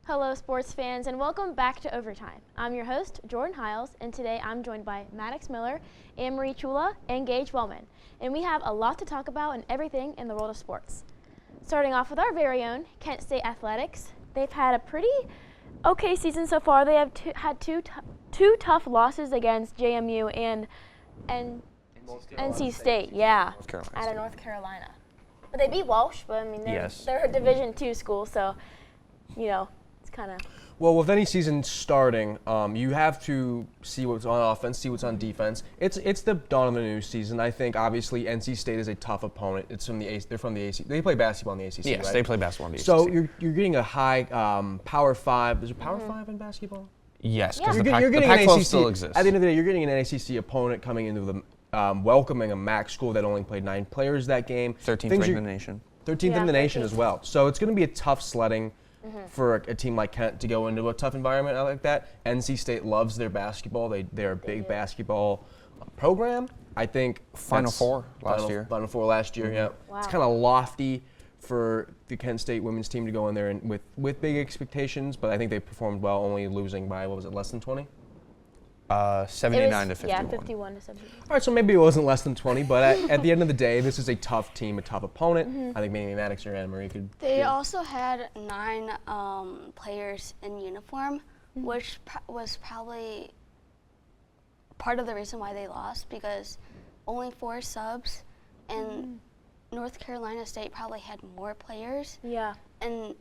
Hello, sports fans, and welcome back to Overtime. I'm your host, Jordan Hiles, and today I'm joined by Maddox Miller, Annmarie Ciulla, and Gage Wellman. And we have a lot to talk about and everything in the world of sports. Starting off with our very own Kent State Athletics. They've had a pretty okay season so far. They have had two tough losses against JMU and NC State, out of North Carolina. But they beat Walsh, but I mean, they're a Division II school, so, you know, it's kind of... Well, with any season starting, you have to see what's on offense, see what's on defense. It's the dawn of the new season. I think obviously NC State is a tough opponent. It's from they're from the ACC. They play basketball in the ACC, yes, right? they play basketball in the ACC. So you're getting a high Power 5. Is there Power 5 in basketball? Yes, because the Pac-12 still exists. At the end of the day, you're getting an ACC opponent coming into the welcoming a MAC school that only played 9 players that game. 13th ranked in the nation. 13th in the nation as well. So it's going to be a tough sledding for a team like Kent to go into a tough environment like that. NC State loves their basketball. They're a big basketball program. I think Final Four last year. Yeah. Wow. It's kind of lofty for the Kent State women's team to go in there and with big expectations, but I think they performed well, only losing by, what was it, less than 20? 79 to 51. Yeah, 51 to 71. All right, so maybe it wasn't less than 20, but at the end of the day, this is a tough team, a tough opponent. I think maybe Maddox or Annmarie could. They also had 9 players in uniform, which was probably part of the reason why they lost, because only 4 subs, and North Carolina State probably had more players. Yeah. And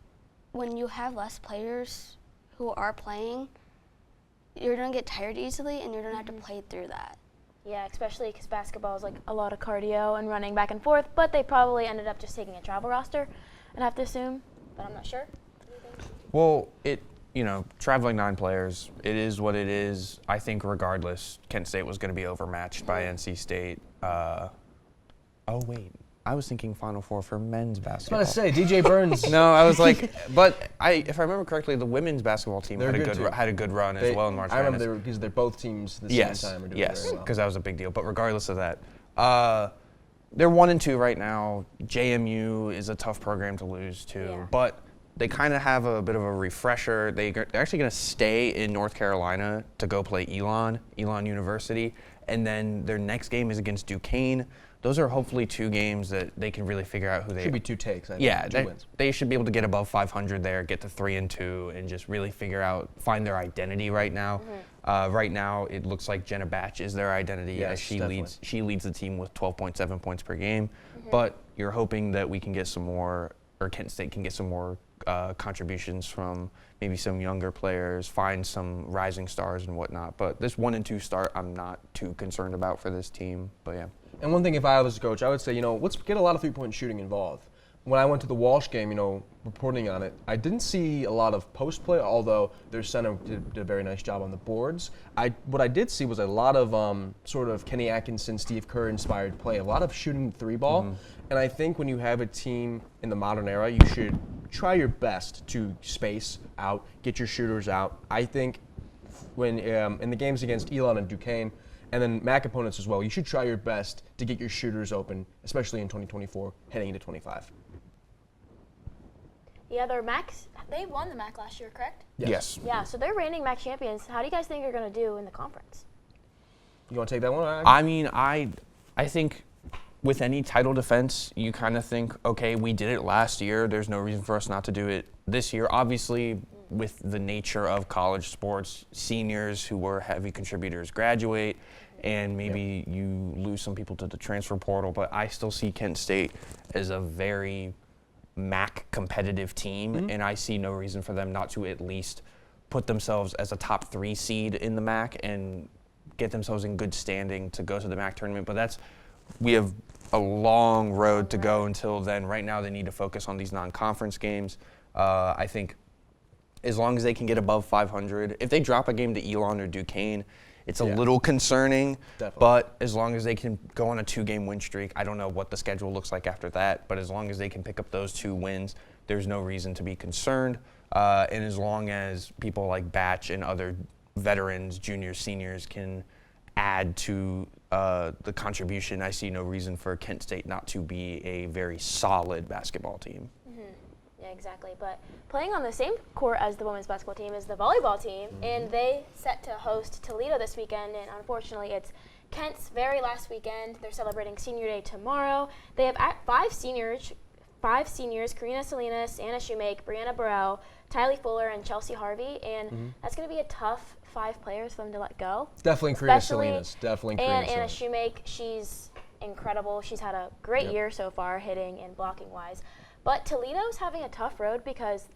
when you have less players who are playing, you're going to get tired easily, and you're going to have to play through that. Yeah, especially because basketball is like a lot of cardio and running back and forth, but they probably ended up just taking a travel roster, I'd have to assume, but I'm not sure. Well, traveling 9 players, it is what it is. I think regardless, Kent State was going to be overmatched by NC State. I was thinking Final Four for men's basketball. I was about to say, DJ Burns. No, I was like, but if I remember correctly, the women's basketball team had a good run as well in March Madness. I remember because they're both teams at the same time are doing very well. Because that was a big deal. But regardless of that, they're 1-2 right now. JMU is a tough program to lose to, but they kind of have a bit of a refresher. They're actually going to stay in North Carolina to go play Elon University, and then their next game is against Duquesne. Those are hopefully 2 games that they can really figure out who they are. Should be 2 takes. I think. 2 wins. They should be able to get above 500 there, get to 3-2, and just really find their identity right now. Right now, it looks like Jenna Batch is their identity as she leads the team with 12.7 points per game. But you're hoping that we can get some more, or Kent State can get some more contributions from maybe some younger players, find some rising stars and whatnot. But this 1-2 start, I'm not too concerned about for this team. But yeah. And one thing, if I was a coach, I would say, let's get a lot of 3-point shooting involved. When I went to the Walsh game, reporting on it, I didn't see a lot of post play, although their center did a very nice job on the boards. What I did see was a lot of sort of Kenny Atkinson, Steve Kerr inspired play, a lot of shooting the 3-ball. And I think when you have a team in the modern era, you should try your best to space out, get your shooters out. I think when in the games against Elon and Duquesne, and then MAC opponents as well, you should try your best to get your shooters open, especially in 2024, heading into 25. Yeah, they won the MAC last year, correct? Yes. Yeah, so they're reigning MAC champions. How do you guys think they're going to do in the conference? You want to take that one? I mean, I think with any title defense, you kind of think, okay, we did it last year. There's no reason for us not to do it this year. Obviously, with the nature of college sports, seniors who were heavy contributors graduate, and maybe you lose some people to the transfer portal. But I still see Kent State as a very MAC competitive team, and I see no reason for them not to at least put themselves as a top 3 seed in the MAC and get themselves in good standing to go to the MAC tournament. But we have a long road to go until then. Right now, they need to focus on these non-conference games. I think as long as they can get above 500, if they drop a game to Elon or Duquesne, it's a little concerning. Definitely. But as long as they can go on a 2-game win streak, I don't know what the schedule looks like after that, but as long as they can pick up those 2 wins, there's no reason to be concerned. And as long as people like Batch and other veterans, juniors, seniors can add to the contribution, I see no reason for Kent State not to be a very solid basketball team. Yeah, exactly. But playing on the same court as the women's basketball team is the volleyball team, and they set to host Toledo this weekend. And unfortunately, it's Kent's very last weekend. They're celebrating Senior Day tomorrow. They have five seniors: Karina Salinas, Anna Shoemake, Brianna Burrell, Tylee Fuller, and Chelsea Harvey. And that's going to be a tough 5 players for them to let go. Definitely Karina Salinas. Definitely Karina And Anna Salinas. Shoemake, she's incredible. She's had a great year so far, hitting and blocking wise. But Toledo's having a tough road because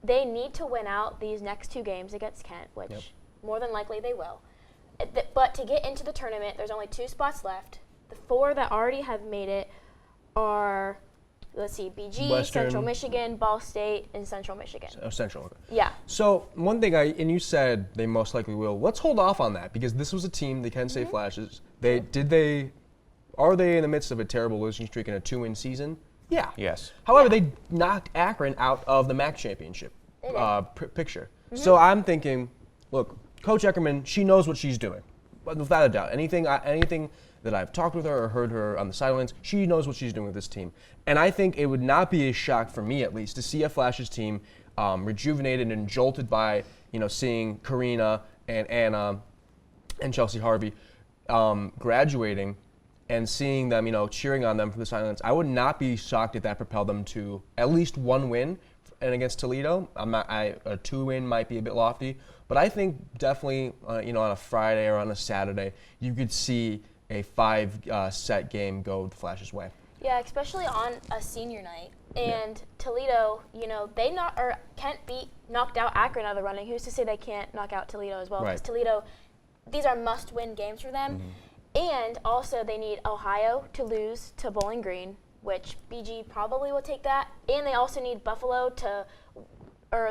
they need to win out these next 2 games against Kent, which more than likely they will. But to get into the tournament, there's only 2 spots left. The 4 that already have made it are, let's see, BG, Western. Central Michigan, Ball State, and Central Michigan. Oh, Central. Okay. Yeah. So one thing and you said they most likely will. Let's hold off on that because this was a team, the Kent State Flashes. Are they in the midst of a terrible losing streak in a 2-win season? Yeah. Yes. However, they knocked Akron out of the MAC championship picture. So I'm thinking, look, Coach Eckerman, she knows what she's doing, but without a doubt. Anything that I've talked with her or heard her on the sidelines, she knows what she's doing with this team. And I think it would not be a shock for me, at least, to see a Flashes team rejuvenated and jolted by seeing Karina and Anna and Chelsea Harvey graduating. And seeing them, cheering on them from the sidelines, I would not be shocked if that propelled them to at least 1 win and against Toledo. A 2-win might be a bit lofty, but I think definitely, on a Friday or on a Saturday, you could see a 5-set game go the Flash's way. Yeah, especially on a senior night. And Toledo, Kent knocked out Akron out of the running. Who's to say they can't knock out Toledo as well? Because Toledo, these are must-win games for them. And also they need Ohio to lose to Bowling Green, which BG probably will take that. And they also need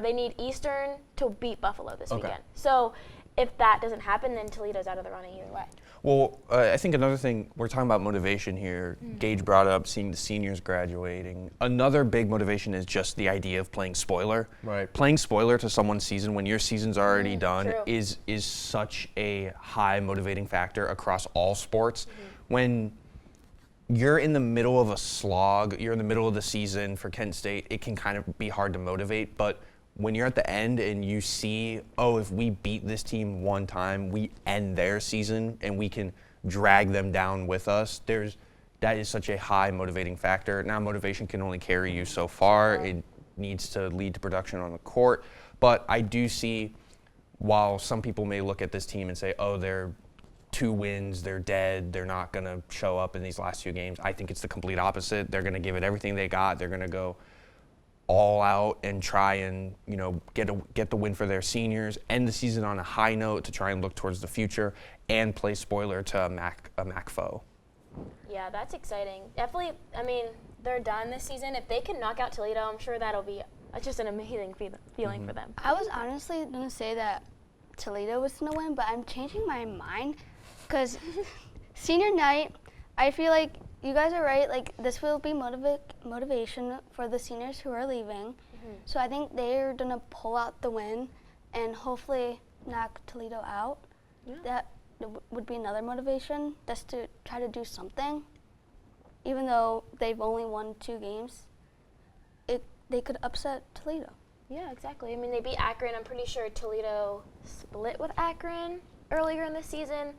they need Eastern to beat Buffalo this weekend. So if that doesn't happen, then Toledo's out of the running either way. Well, I think another thing, we're talking about motivation here. Gage brought up seeing the seniors graduating. Another big motivation is just the idea of playing spoiler. Right. Playing spoiler to someone's season when your season's already done True. is such a high motivating factor across all sports. When you're in the middle of a slog, you're in the middle of the season for Kent State, it can kind of be hard to motivate, but when you're at the end and you see, if we beat this team one time, we end their season and we can drag them down with us, that is such a high motivating factor. Now, motivation can only carry you so far. It needs to lead to production on the court. But I do see, while some people may look at this team and say, they're 2 wins, they're dead, they're not going to show up in these last 2 games, I think it's the complete opposite. They're going to give it everything they got. They're going to go all out and try and get the win for their seniors, end the season on a high note to try and look towards the future, and play spoiler to a MAC foe. Yeah, that's exciting. Definitely, they're done this season. If they can knock out Toledo, I'm sure that'll be just an amazing feeling for them. I was honestly going to say that Toledo was going to win, but I'm changing my mind because senior night, I feel like you guys are right. Like, this will be motivation for the seniors who are leaving. So I think they're going to pull out the win and hopefully knock Toledo out. That would be another motivation, just to try to do something. Even though they've only won 2 games, they could upset Toledo. Yeah, exactly. They beat Akron. I'm pretty sure Toledo split with Akron earlier in the season.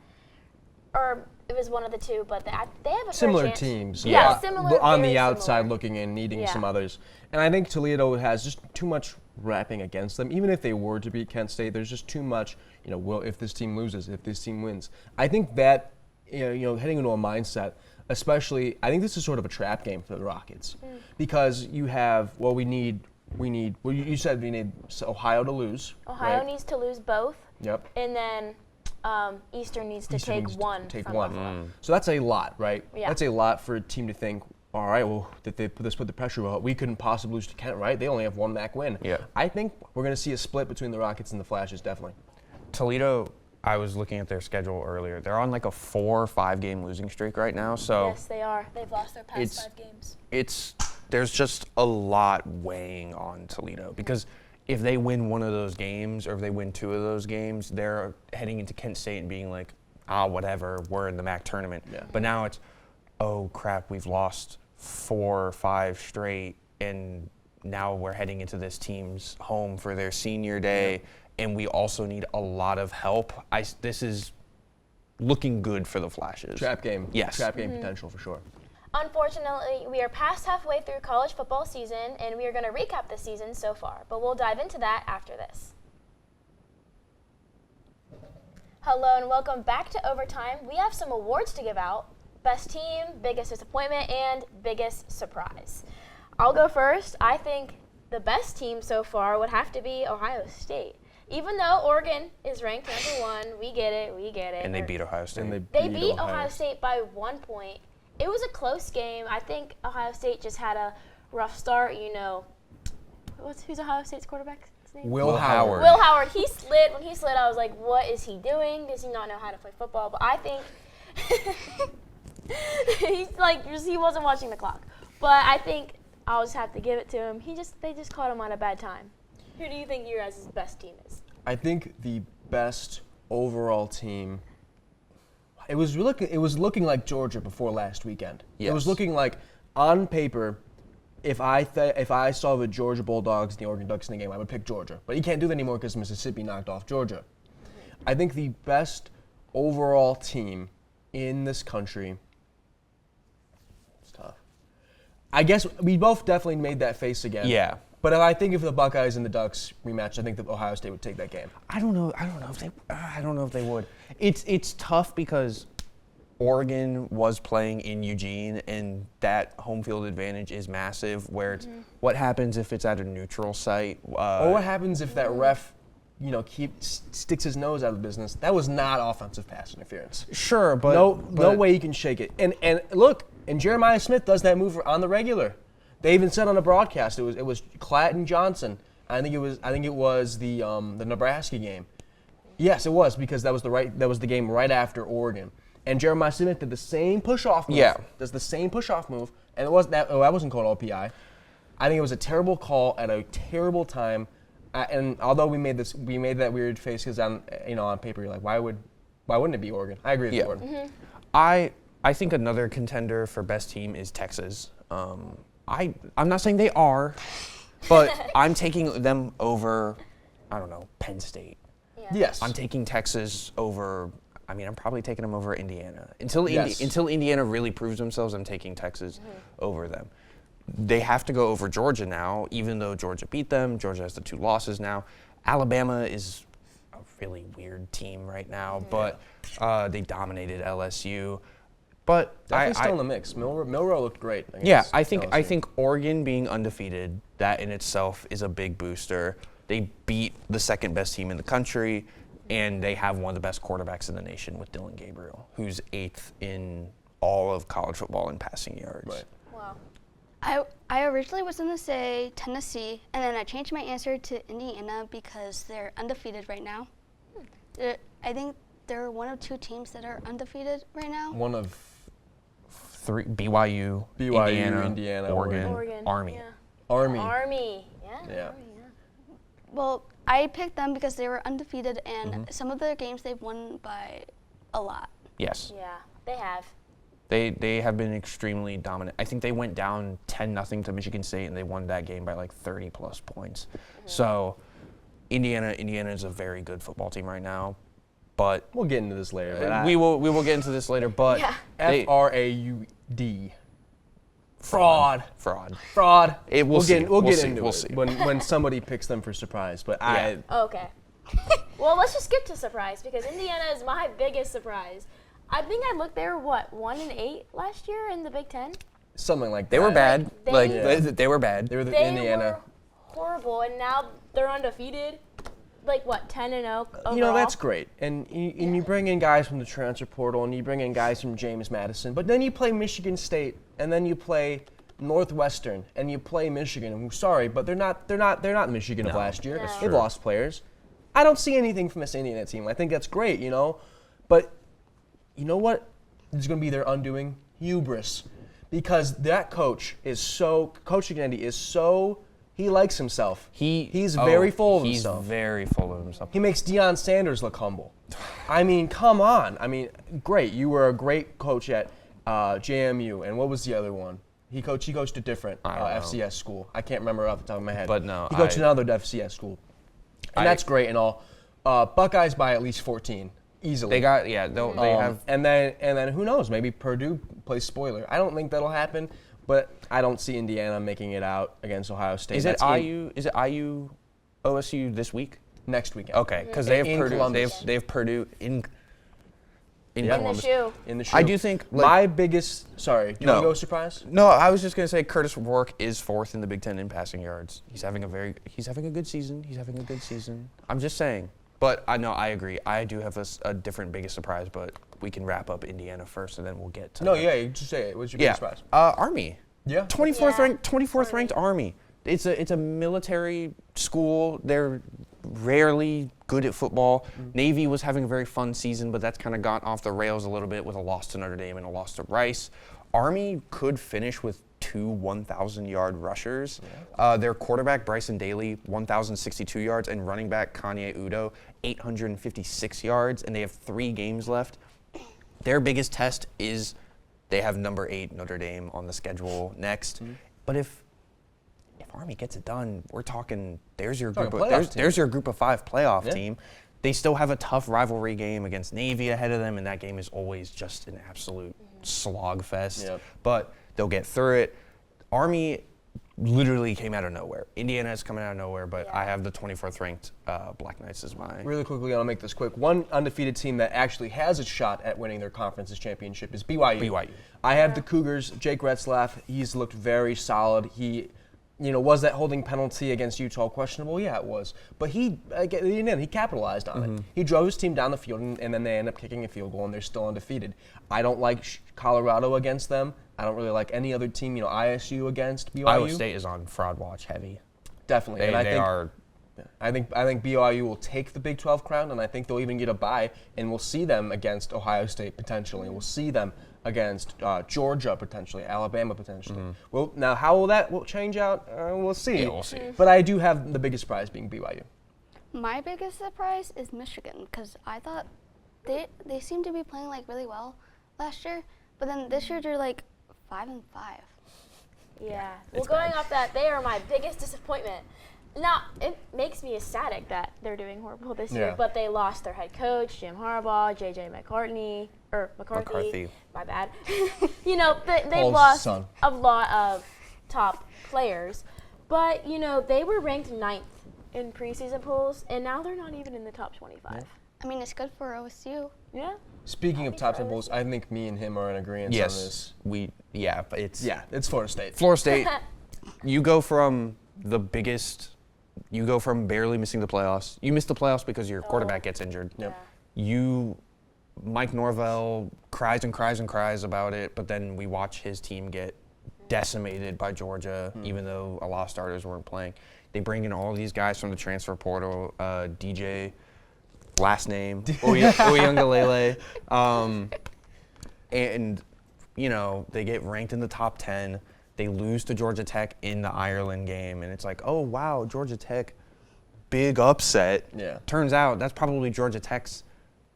Or it was one of the 2, but they have a Similar fair chance. teams. Yeah, similar. On very the outside similar. looking in, needing some others. And I think Toledo has just too much wrapping against them. Even if they were to beat Kent State, there's just too much, if this team loses, if this team wins. I think that, heading into a mindset, especially, I think this is sort of a trap game for the Rockets. Because you have, you said we need Ohio to lose. Ohio right? needs to lose both. Yep. And then Eastern needs to take one. Buffalo. So that's a lot, right? Yeah. That's a lot for a team to think, all right, well, that they put the pressure, well, we couldn't possibly lose to Kent, right? They only have 1 MAC win. Yeah. I think we're going to see a split between the Rockets and the Flashes, definitely. Toledo, I was looking at their schedule earlier. They're on like a 4 or 5 game losing streak right now. So Yes, they are. They've lost their past 5 games. There's just a lot weighing on Toledo because if they win one of those games or if they win 2 of those games, they're heading into Kent State and being like, whatever, we're in the MAC tournament. Yeah. But now it's, oh crap, we've lost 4 or 5 straight and now we're heading into this team's home for their senior day, and we also need a lot of help. This is looking good for the Flashes. Trap game. Yes. Trap game potential for sure. Unfortunately, we are past halfway through college football season, and we are going to recap the season so far, but we'll dive into that after this. Hello and welcome back to Overtime. We have some awards to give out. Best team, biggest disappointment, and biggest surprise. I'll go first. I think the best team so far would have to be Ohio State. Even though Oregon is ranked number 1, we get it. And they beat Ohio State. They beat Ohio State by 1 point. It was a close game. I think Ohio State just had a rough start. Who's Ohio State's quarterback? Will Howard. Will Howard. He slid. When he slid, I was like, what is he doing? Does he not know how to play football? But I think he wasn't watching the clock. But I think I'll just have to give it to him. They just caught him on a bad time. Who do you think your guys' best team is? I think the best overall team. It was looking like Georgia before last weekend. Yes. It was looking like, on paper, if I saw the Georgia Bulldogs and the Oregon Ducks in the game, I would pick Georgia. But you can't do that anymore because Mississippi knocked off Georgia. I think the best overall team in this country. It's tough. I guess we both definitely made that face again. Yeah. But if the Buckeyes and the Ducks rematch, I think that Ohio State would take that game. I don't know if they would. It's tough because Oregon was playing in Eugene, and that home field advantage is massive. Where it's what happens if it's at a neutral site? Or what happens if that ref, sticks his nose out of the business? That was not offensive pass interference. Sure, but no way you can shake it. And look, and Jeremiah Smith does that move on the regular. They even said on the broadcast it was Clatton Johnson. I think it was the Nebraska game. Yes, it was, because that was the game right after Oregon. And Jeremiah Smith did the same push-off move. Yeah. Does the same push-off move. And that wasn't called OPI. I think it was a terrible call at a terrible time. And although we made that weird face because on paper you're like, why wouldn't it be Oregon? I agree with Oregon. Mm-hmm. I think another contender for best team is Texas. I'm not saying they are, but I'm taking them over, Penn State. Yeah. Yes. I'm taking Texas over. I'm probably taking them over Indiana. Until Indiana really proves themselves, I'm taking Texas over them. They have to go over Georgia now, even though Georgia beat them. Georgia has the 2 losses now. Alabama is a really weird team right now, but they dominated LSU. But definitely still in the mix. Milroe looked great. I think Oregon being undefeated, that in itself is a big booster. They beat the second best team in the country, and they have one of the best quarterbacks in the nation with Dylan Gabriel, who's 8th in all of college football in passing yards. Right. Wow. I originally was going to say Tennessee, and then I changed my answer to Indiana because they're undefeated right now. I think they're one of 2 teams that are undefeated right now. One of 3: BYU, Indiana, Oregon, Army. Yeah. Army. Yeah. Well, I picked them because they were undefeated, and some of their games they've won by a lot. Yes. Yeah, they have. They have been extremely dominant. I think they went down 10-0 to Michigan State, and they won that game by like 30+ points. So Indiana is a very good football team right now. But we'll get into this later. But we will get into this later. But FRAUD. Fraud. We'll get into it see. when somebody picks them for surprise. But Okay. Well, let's just skip to surprise because Indiana is my biggest surprise. I think I looked. They were 1-8 last year in the Big Ten. Something like that. They were bad. They were bad. They were Indiana. Were horrible, and now they're undefeated. 10-0 overall. That's great. And you bring in guys from the transfer portal, and you bring in guys from James Madison. But then you play Michigan State, and then you play Northwestern, and you play Michigan. I'm sorry, but they're not the Michigan of last year. No. They've lost players. I don't see anything from this Indiana team. I think that's great, But you know what is going to be their undoing? Hubris. Because that Coach Kennedy is so. He likes himself. He's very full of himself. He's very full of himself. He makes Deion Sanders look humble. Come on. Great. You were a great coach at JMU. And what was the other one? He coached a different I don't know. FCS school. I can't remember off the top of my head. But no, he coached another FCS school, and that's great and all. Buckeyes by at least 14 easily. They got they have. and then who knows? Maybe Purdue plays spoiler. I don't think that'll happen, but I don't see Indiana making it out against Ohio State. Is it IU? Is it IU, OSU this week? Next weekend? Okay, because they have In Purdue. Columbus. They have Purdue in Yep. Columbus. In the shoe. I do think my biggest. Sorry, do you want to go surprise? No, I was just gonna say Curtis Rourke is 4th in the Big Ten in passing yards. He's having a good season. He's having a good season. I'm just saying. But I know I agree. I do have a different biggest surprise, but we can wrap up Indiana first, and then we'll get to. No, yeah, you just say it. What's your biggest surprise? Army. Yeah. 24th ranked Army. It's a military school. They're rarely good at football. Navy was having a very fun season, but that's kind of got off the rails a little bit with a loss to Notre Dame and a loss to Rice. Army could finish with 2 1,000-yard rushers. Their quarterback, Bryson Daly, 1,062 yards, and running back, Kanye Udo, 856 yards, and they have 3 games left. Their biggest test is they have number 8 Notre Dame on the schedule next. But if Army gets it done, we're talking there's your group of 5 playoff team. They still have a tough rivalry game against Navy ahead of them, and that game is always just an absolute slog fest. But they'll get through it. Army literally came out of nowhere. Indiana is coming out of nowhere, but I have the 24th ranked Black Knights as my. Really quickly, I'll make this quick. One undefeated team that actually has a shot at winning their conference's championship is BYU. I have the Cougars. Jake Retzlaff, he's looked very solid. He, was that holding penalty against Utah questionable? Yeah, it was. But he capitalized on it. He drove his team down the field, and then they end up kicking a field goal, and they're still undefeated. I don't like Colorado against them. I don't really like any other team, ISU against BYU. Iowa State is on fraud watch heavy. Definitely. They are. I think BYU will take the Big 12 crown, and I think they'll even get a bye, and we'll see them against Ohio State potentially. We'll see them against Georgia potentially, Alabama potentially. Well, now how will that change out? We'll see. Yeah, we'll see. But I do have the biggest surprise being BYU. My biggest surprise is Michigan, because I thought they seemed to be playing really well last year, but then this year they're 5-5. Yeah. Well, going off that, they are my biggest disappointment. Now, it makes me ecstatic that they're doing horrible this year, but they lost their head coach, Jim Harbaugh, J.J. McCarthy. My bad. They've lost a lot of top players, but, they were ranked 9th in preseason polls, and now they're not even in the top 25. Yeah. I mean, it's good for OSU. Yeah. Speaking of top 10 polls, I think me and him are in agreement on this. But it's Florida State. Florida State, you go from barely missing the playoffs. You miss the playoffs because your quarterback gets injured. Mike Norvell cries and cries and cries about it, but then we watch his team get decimated by Georgia, even though a lot of starters weren't playing. They bring in all these guys from the transfer portal, DJ, last name, Uyunglele, and they get ranked in the top 10. They lose to Georgia Tech in the Ireland game, and it's like, oh wow, Georgia Tech, big upset. Yeah. Turns out that's probably Georgia Tech's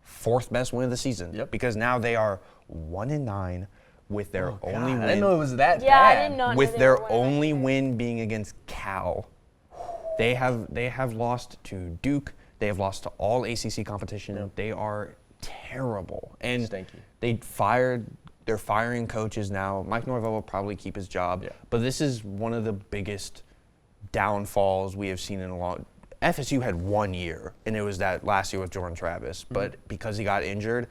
4th best win of the season. Because now they are 1-9 with their only win. I didn't know it was that bad. I didn't know. With their only win being against Cal. They have lost to Duke. They have lost to all ACC competition. They are terrible. And they're firing coaches now. Mike Norvell will probably keep his job. But this is one of the biggest downfalls we have seen in a long. FSU had 1 year, and it was that last year with Jordan Travis. But because he got injured,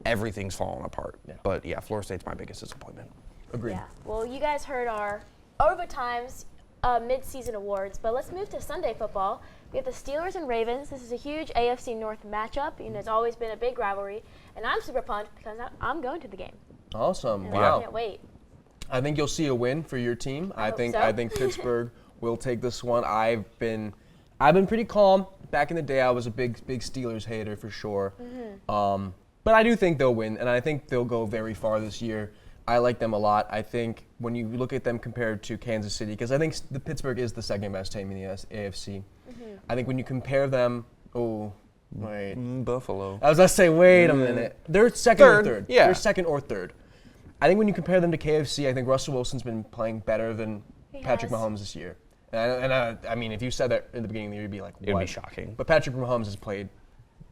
everything's fallen apart. But Florida State's my biggest disappointment. Agreed. Yeah. Well, you guys heard our Overtime's mid-season awards, but let's move to Sunday football. We have the Steelers and Ravens. This is a huge AFC North matchup. It's always been a big rivalry, and I'm super pumped because I'm going to the game. Awesome. And Wow. I can't wait. I think you'll see a win for your team. I think Pittsburgh will take this one. I've been pretty calm. Back in the day, I was a big Steelers hater for sure. But I do think they'll win, and I think they'll go very far this year. I like them a lot. I think when you look at them compared to Kansas City, because I think the Pittsburgh is the second best team in the AFC. I think when you compare them, Buffalo. I was going to say, wait a minute. They're second or third. Yeah. They're second or third. I think when you compare them to KFC, I think Russell Wilson's been playing better than Patrick has. Mahomes this year. I mean, if you said that in the beginning of the year, you'd be like, what? It would be shocking. But Patrick Mahomes has played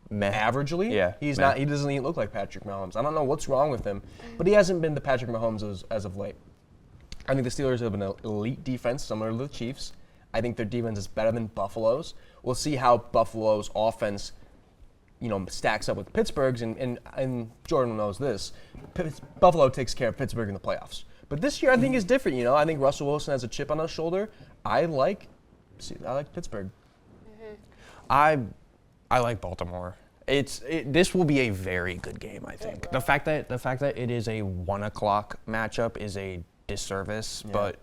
Meh. averagely. Yeah, He's meh. not. He doesn't even look like Patrick Mahomes. I don't know what's wrong with him, but he hasn't been the Patrick Mahomes as of late. I think the Steelers have an elite defense, similar to the Chiefs. I think their defense is better than Buffalo's. We'll see how Buffalo's offense, stacks up with Pittsburgh's, and Jordan knows this. Buffalo takes care of Pittsburgh in the playoffs. But this year, I think is different. I think Russell Wilson has a chip on his shoulder. I like Pittsburgh. I like Baltimore. This will be a very good game, I think. The fact that it is a 1:00 matchup is a disservice, but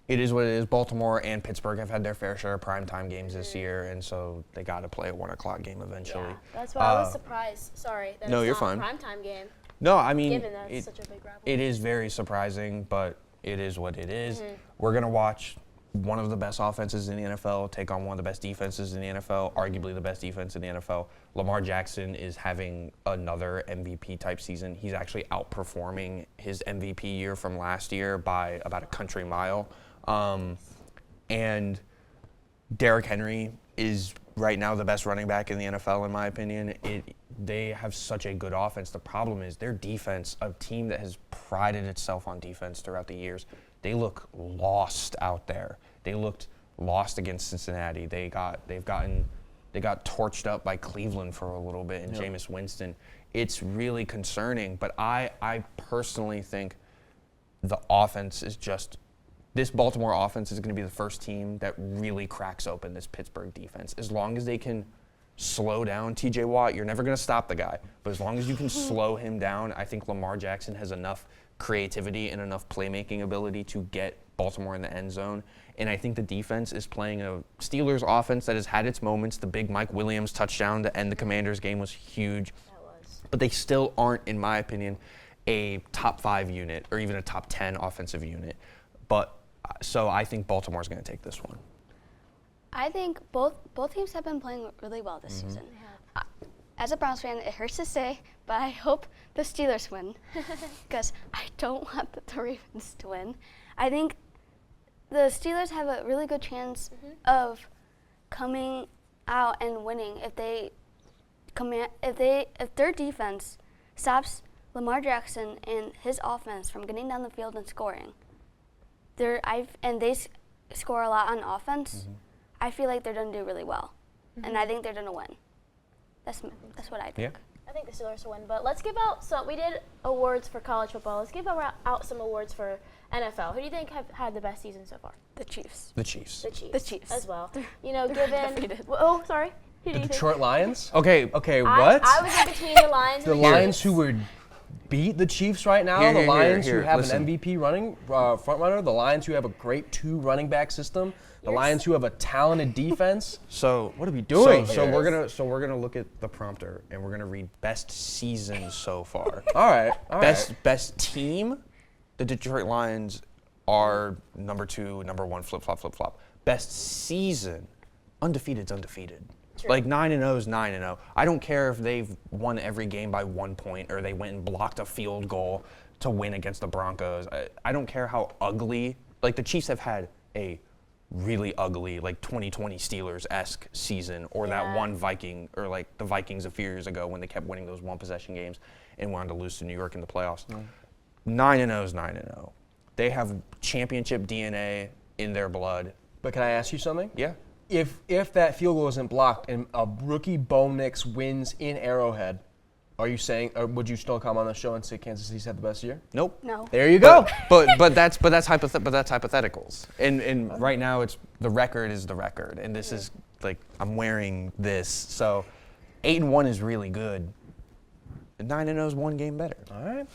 it is what it is. Baltimore and Pittsburgh have had their fair share of primetime games this year, and so they got to play a 1:00 game eventually. Yeah, that's why I was surprised. Sorry, that No, it's you're not fine. a primetime game. No, I mean, Given that it's such a big rivalry. it is very surprising, but it is what it is. We're going to watch one of the best offenses in the NFL take on one of the best defenses in the NFL, arguably the best defense in the NFL. Lamar Jackson is having another MVP-type season. He's actually outperforming his MVP year from last year by about a country mile. And Derrick Henry is right now the best running back in the NFL, in my opinion. They have such a good offense. The problem is their defense, a team that has prided itself on defense throughout the years, they look lost out there. They looked lost against Cincinnati. They got torched up by Cleveland for a little bit and Jameis Winston. It's really concerning, but I personally think the offense is just this Baltimore offense is going to be the first team that really cracks open this Pittsburgh defense. As long as they can slow down TJ Watt, you're never going to stop the guy, but as long as you can slow him down, I think Lamar Jackson has enough creativity and enough playmaking ability to get Baltimore in the end zone. And I think the defense is playing a Steelers offense that has had its moments. The big Mike Williams touchdown to end the Commanders game was huge. That was. But they still aren't, in my opinion, a top 5 unit or even a top 10 offensive unit. So I think Baltimore's going to take this one. I think both teams have been playing really well this season. As a Browns fan, it hurts to say, but I hope the Steelers win because I don't want the Ravens to win. I think the Steelers have a really good chance of coming out and winning if their defense stops Lamar Jackson and his offense from getting down the field and scoring. They score a lot on offense. I feel like they're going to do really well, and I think they're going to win. That's what I think. Yeah. I think the Steelers will win, but let's give out some. We did awards for college football. Let's give out some awards for NFL. Who do you think have had the best season so far? The Chiefs. The Chiefs. The Chiefs. The Chiefs. As well. They're Given. defeated. Oh, sorry. Who do The you Detroit Lions? Okay. Okay, think? what? I was in between the Lions The and Lions Chiefs. who would beat the Chiefs right now, Here, the here, Lions here, who have listen. an MVP front runner, the Lions who have a great 2 running back system, the Lions who have a talented defense. So What are we doing So here? we're gonna look at the prompter and we're gonna read best season so far. All right. Best team, the Detroit Lions are number 2, number 1, flip flop. Best season, undefeated's undefeated. True. Like 9-0 is 9-0. I don't care if they've won every game by 1 point or they went and blocked a field goal to win against the Broncos. I don't care how ugly. Like the Chiefs have had a really ugly, like 2020 Steelers-esque season, or that one Viking, or like the Vikings a few years ago when they kept winning those one-possession games and wanted to lose to New York in the playoffs. 9-0 is 9-0. They have championship DNA in their blood. But can I ask you something? Yeah. If that field goal isn't blocked and a rookie Bo Nix wins in Arrowhead, are you saying, or would you still come on the show and say Kansas City's had the best year? Nope. No. There you go. But that's hypotheticals. And right now the record is the record, and this is like I'm wearing this. So 8-1 is really good. 9-0 is 1 game better. All right.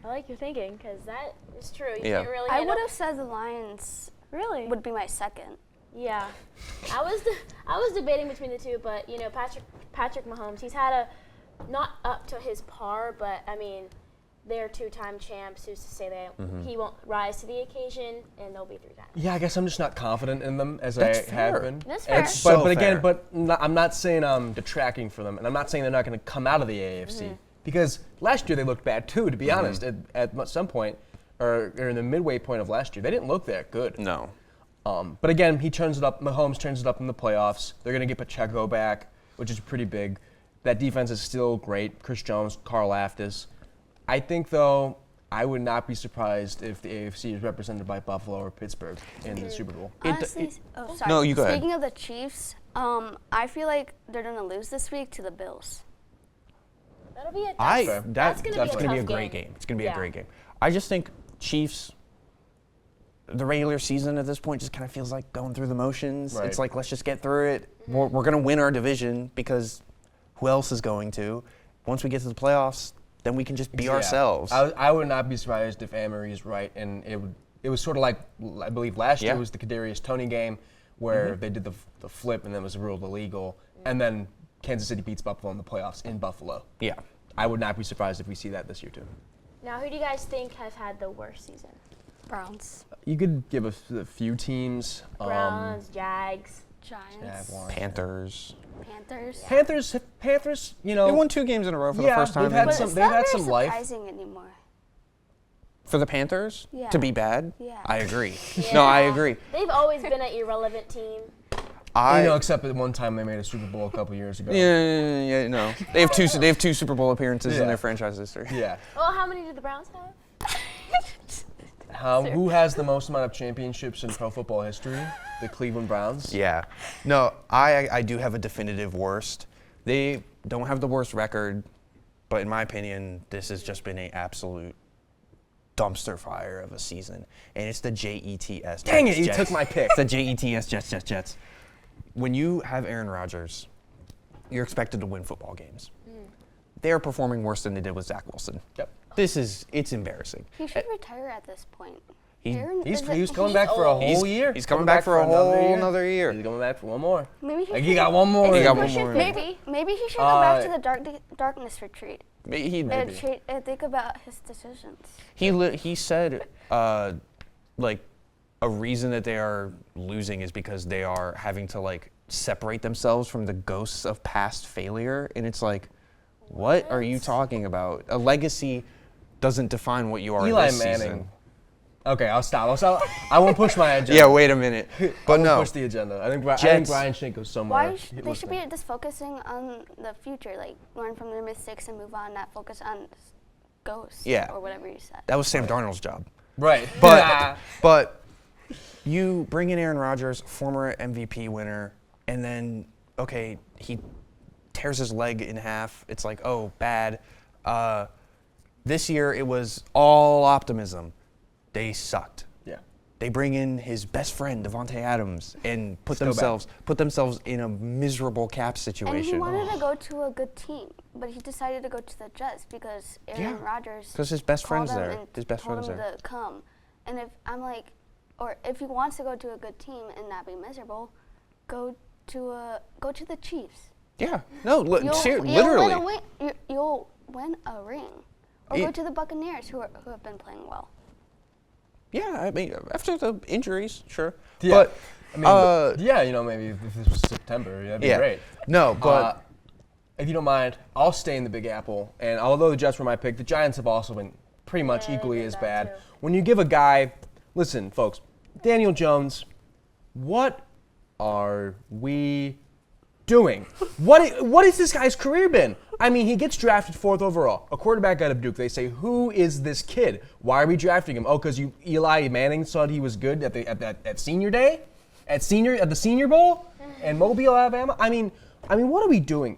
I like your thinking because that is true. You Yeah. can't really. I hit would up- have said the Lions really. would be my second. Yeah, I was debating between the two, but Patrick Mahomes, he's had a not up to his par, but I mean, they're 2-time champs. Who's to say that he won't rise to the occasion, and they'll be 3 times. Yeah, I guess I'm just not confident in them as That's I fair. have been. That's fair. So But again, fair. I'm not saying I'm detracting from them, and I'm not saying they're not going to come out of the AFC. Because last year they looked bad too, to be honest. At some point, or in the midway point of last year, they didn't look that good. No. But again, he turns it up. Mahomes turns it up in the playoffs. They're going to get Pacheco back, which is pretty big. That defense is still great. Chris Jones, Karl Aftis. I think, though, I would not be surprised if the AFC is represented by Buffalo or Pittsburgh in the Super Bowl. Honestly, sorry. No, you go ahead. Speaking of the Chiefs, I feel like they're going to lose this week to the Bills. That'll be a That's gonna going to be a tough great game. It's going to be Yeah. a great game. I just think Chiefs, the regular season at this point just kind of feels like going through the motions. Right. It's like, let's just get through it. We're going to win our division because who else is going to? Once we get to the playoffs, then we can just be ourselves. I would not be surprised if Annmarie is right, and it was sort of like, I believe last year was the Kadarius Toney game where they did the flip and then it was ruled illegal, and then Kansas City beats Buffalo in the playoffs in Buffalo. Yeah. I would not be surprised if we see that this year too. Now, who do you guys think has had the worst season? Browns, You could give a few teams. Browns, Jags. Giants, Jaguars. Panthers. Panthers, you know. They won 2 games in a row for the Yeah, first time. they've had But some- it's they've not had very some life. surprising anymore. For the Panthers Yeah. to be bad? Yeah. I agree. No, I agree. They've always been an irrelevant team. Except at one time they made a Super Bowl a couple years ago. Yeah, no. They have two Super Bowl appearances in their franchise history. Yeah. Well, how many did the Browns have? Who has the most amount of championships in pro football history? The Cleveland Browns. Yeah. No, I do have a definitive worst. They don't have the worst record, but in my opinion, this has just been an absolute dumpster fire of a season. And it's the Jets. Dang it, you Jets. took my pick. It's the Jets. When you have Aaron Rodgers, you're expected to win football games. They're performing worse than they did with Zach Wilson. Yep. It's embarrassing. He should retire at this point. He- He's coming back for a whole year. He's coming back for a whole another year. He's coming back for one more. Maybe he Like, should, he got one more. He in got him. one more in him. Maybe he should go back to the darkness retreat He and think about his decisions. he said like a reason that they are losing is because they are having to like separate themselves from the ghosts of past failure, and it's like, what are you talking about? A legacy doesn't define what you are Eli this Manning. season. Okay, I'll stop. I won't push my agenda. Yeah, wait a minute. I But won't no, push the agenda. I think Jets- Brian Schenkel's somewhere. They should be just focusing on the future, like learn from their mistakes and move on, not focus on ghosts Yeah. or whatever you said. that was Sam Darnold's job. Right. But you bring in Aaron Rodgers, former MVP winner, and then, okay, he tears his leg in half. It's like, oh, bad. This year, it was all optimism. They sucked. Yeah. They bring in his best friend, Devontae Adams, and put Still themselves in a miserable cap And he situation. wanted to go to a good team, but he decided to go to the Jets because Aaron Rodgers. Because his best called friend's him there. and His best told friend's him there. to come. And if he wants to go to a good team and not be miserable, go to the Chiefs. Yeah. No, literally. You'll win a ring, or go to the Buccaneers, who have been playing well. Yeah, I mean, after the injuries, sure. Yeah. But, maybe if this was September, that'd be yeah. great. No, but If you don't mind, I'll stay in the Big Apple. And although the Jets were my pick, the Giants have also been pretty much Yeah, equally they've as been bad. bad, too. When you give a guy, listen, folks, Daniel Jones, what are we doing? What has this guy's career been? I mean, he gets drafted 4th overall, a quarterback out of Duke. They say, who is this kid? Why are we drafting him? Oh, because Eli Manning thought he was good at senior day, at the Senior Bowl, in Mobile, Alabama. I mean, what are we doing?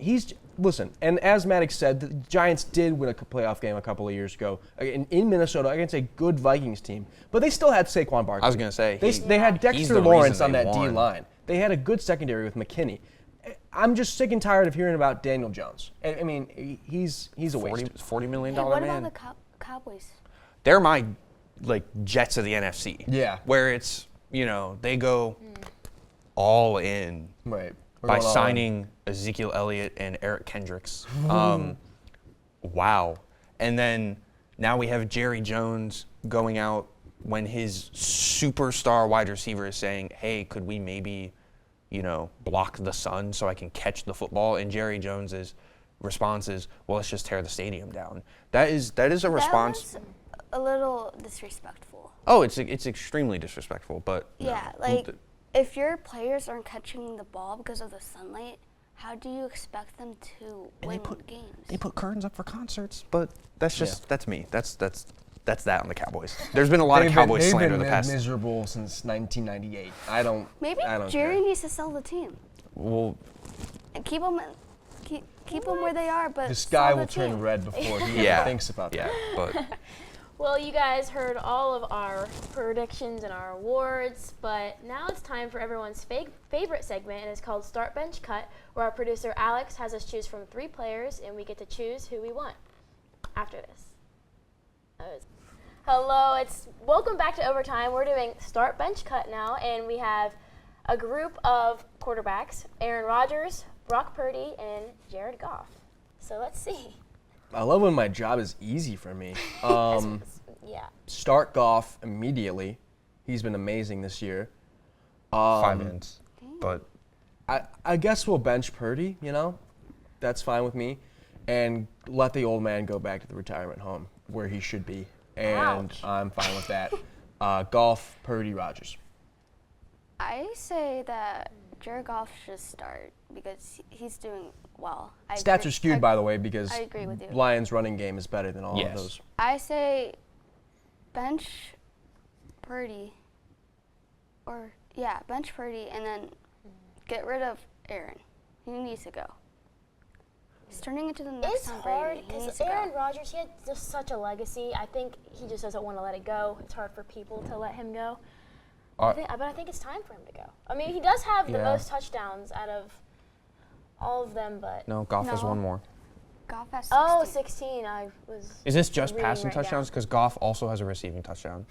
Listen, and as Maddox said, the Giants did win a playoff game a couple of years ago in Minnesota against a good Vikings team, but they still had Saquon Barkley. I was going to say, They had he's Dexter the Lawrence reason on they that D won. line. They had a good secondary with McKinney. I'm just sick and tired of hearing about Daniel Jones. I mean, he's a waste. $40 million Hey, what man. about the Cowboys? They're my Jets of the NFC. Yeah. Where it's, they go all in Right. We're by going all in. signing Ezekiel Elliott and Eric Kendricks. Wow. And then now we have Jerry Jones going out when his superstar wide receiver is saying, hey, could we maybe, block the sun so I can catch the football? And Jerry Jones is, response is, well, let's just tear the stadium down. That is a response. That was a little disrespectful. Oh, it's extremely disrespectful, but no. Yeah, like if your players aren't catching the ball because of the sunlight, how do you expect them to win games? They put curtains up for concerts, but that's just that's me. That's that on the Cowboys. There's been a lot of Cowboys slander in the past. They've been miserable since 1998. I don't Jerry care. needs to sell the team Well, and keep them where they are, but The sky sell will the turn team. red before he yeah, even thinks about yeah, that. but Well, you guys heard all of our predictions and our awards, but now it's time for everyone's favorite segment, and it's called Start Bench Cut, where our producer Alex has us choose from 3 players, and we get to choose who we want after this. Hello, welcome back to Overtime. We're doing Start Bench Cut now, and we have a group of quarterbacks: Aaron Rodgers, Brock Purdy, and Jared Goff. So let's see. I love when my job is easy for me. Yeah. Start Goff immediately. He's been amazing this year. 5 minutes. But I guess we'll bench Purdy, That's fine with me. And let the old man go back to the retirement home where he should be. And Ouch. I'm fine with that. Goff, Purdy, Rodgers. I say that Jared Goff should start because he's doing well. Stats are skewed, by the way, because I agree with you. Lions' running game is better than all Yes. of those. I say bench Purdy, bench Purdy, and then get rid of Aaron. He needs to go. He's turning into the next It's Tom hard Brady. He needs because to Aaron go. Rodgers, he had just such a legacy. I think he just doesn't want to let it go. It's hard for people to let him go. But I think it's time for him to go. I mean, he does have the Yeah. most touchdowns out of all of them, but no, Goff has No. one more. Goff has 16. oh, 16. I was. Is this just reading passing right down. touchdowns? Because Goff also has a receiving touchdown.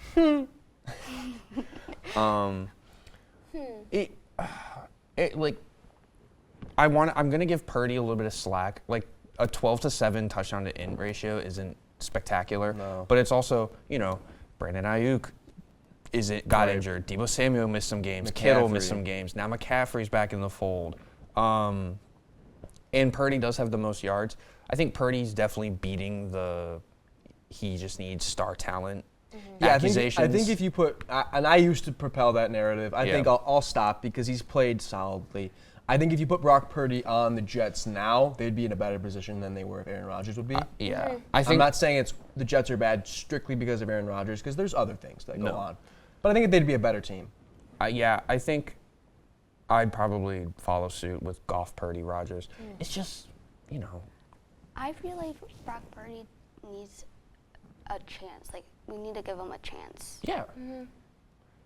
I'm gonna give Purdy a little bit of slack. Like a 12-7 touchdown to end ratio isn't spectacular, No. but it's also Brandon Ayuk got Right. injured. Deebo Samuel missed some games. Kittle missed McCaffrey. some games. Now McCaffrey's back in the fold. And Purdy does have the most yards. I think Purdy's definitely beating he just needs star talent Yeah, accusations. I think if you put, and I used to propel that narrative, I Yeah. think I'll stop because he's played solidly. I think if you put Brock Purdy on the Jets now, they'd be in a better position than they were if Aaron Rodgers would be. Yeah. Mm-hmm. I'm not saying the Jets are bad strictly because of Aaron Rodgers, because there's other things that go No. on. But I think they'd be a better team. I think I'd probably follow suit with Goff, Purdy, Rodgers. It's just, I feel like Brock Purdy needs a chance. Like, we need to give him a chance. yeah.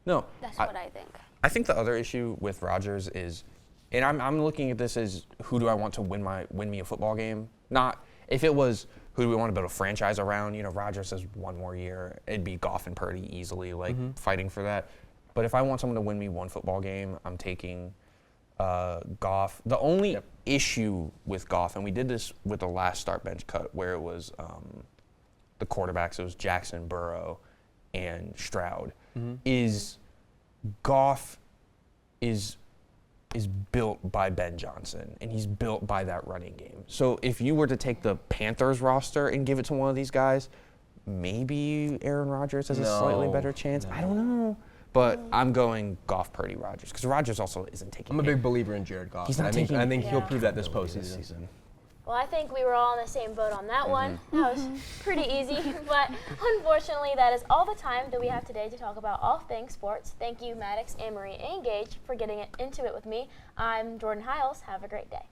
No, That's what I think. I think the other issue with Rodgers is, and I'm looking at this as who do I want to win me a football game? Not if it was who do we want to build a franchise around. Rodgers has one more year. It'd be Goff and Purdy easily, fighting for that. But if I want someone to win me one football game, I'm taking Goff. The only issue with Goff, and we did this with the last start bench cut where it was the quarterbacks, it was Jackson, Burrow, and Stroud, is Goff is built by Ben Johnson, and he's built by that running game. So if you were to take the Panthers roster and give it to one of these guys, maybe Aaron Rodgers has a slightly better chance. I don't know. But I'm going Goff, Purdy, Rodgers, because Rodgers also isn't taking I'm a big believer in Jared Goff. He's not I think taking he'll Yeah. prove that this this postseason. season. Well, I think we were all in the same boat on that one. That was pretty easy, but unfortunately, that is all the time that we have today to talk about all things sports. Thank you, Maddox, Annmarie, and Gage, for getting into it with me. I'm Jordan Hiles. Have a great day.